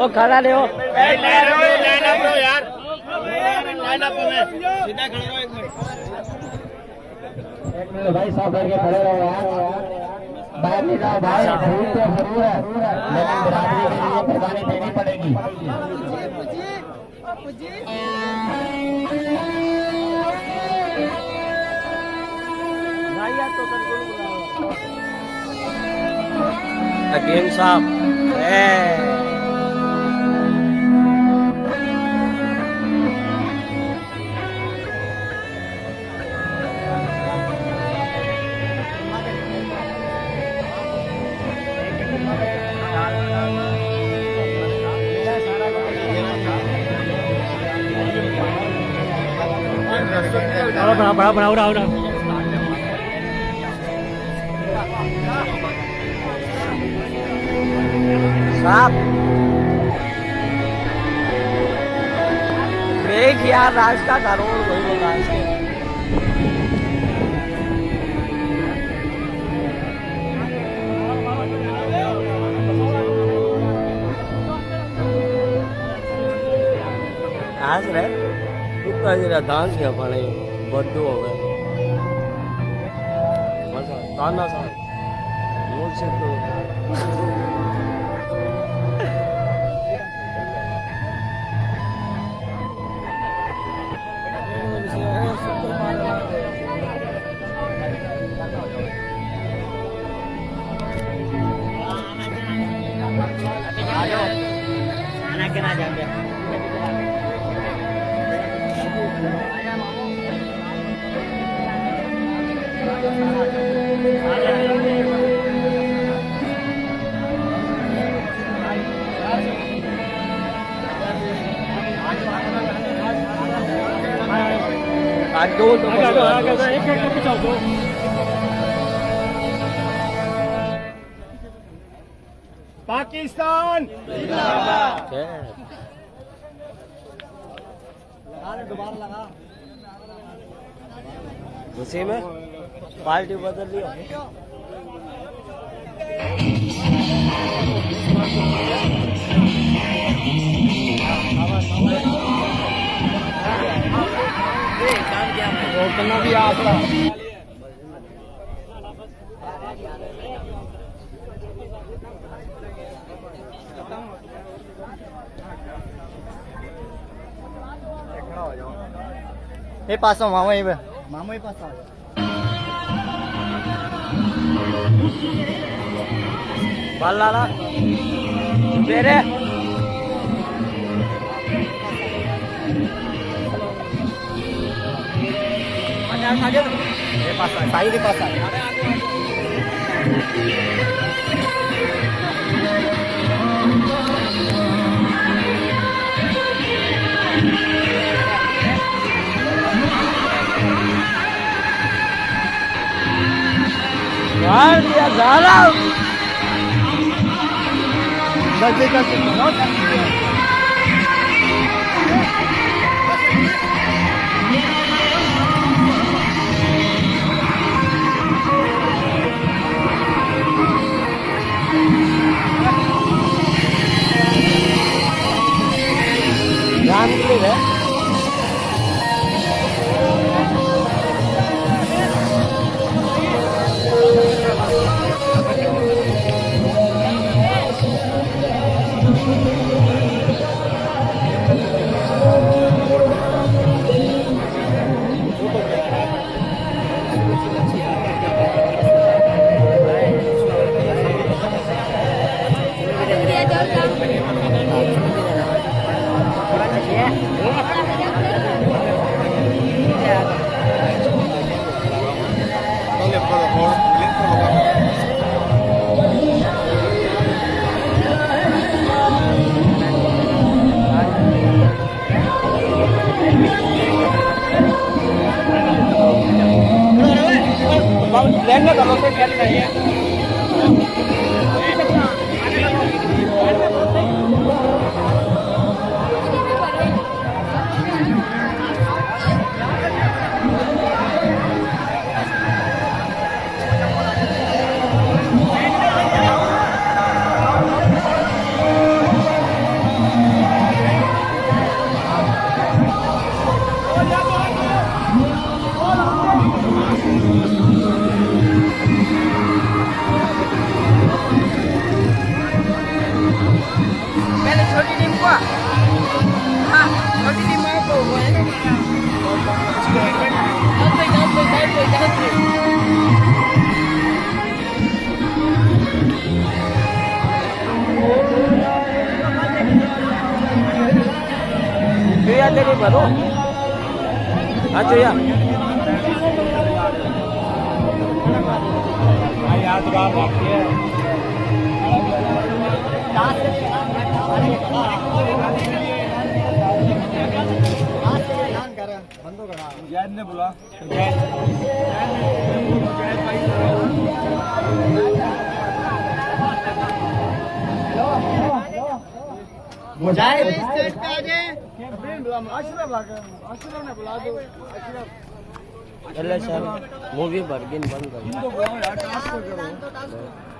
ओ खड़ा ले line up लो यार, लाइन अप में सीधा खड़े रहो। एक मिनट भाई, साफ करके खड़े रहो यार, बाहर नहीं जाओ भाई। फूल तो जरूर है लेकिन बिरादरी के लिए कुर्बानी देनी पड़ेगी। अकीम साहब बड़ा बड़ा बड़ा बड़ा साहब देख यार, रास्ता करो वही बोला आज रे कुत्ता जरा डांस किया पड़े बड्डू हो गए मजा ताना सा मोर से तो anak kena jaga. Aduh, agak एक करके चल दो। पाकिस्तान जिंदाबाद। दोबारा लगा उसी में पार्टी बदल लिया। रोकना भी आपका ये पास मामा ही मामा ही पास बाल लाला बेरे ये पास साई के पास दिया झाला नजदीक ध्यान है लेंगे तो लोग क्या चाहिए पहले छोटी टीम को हाँ छोटी टीम को भैया तेरी भरो हाँ भैया याद बात रखिए जैद ने बोला એટલે સર મૂવી બર્ગિન બંધ કરી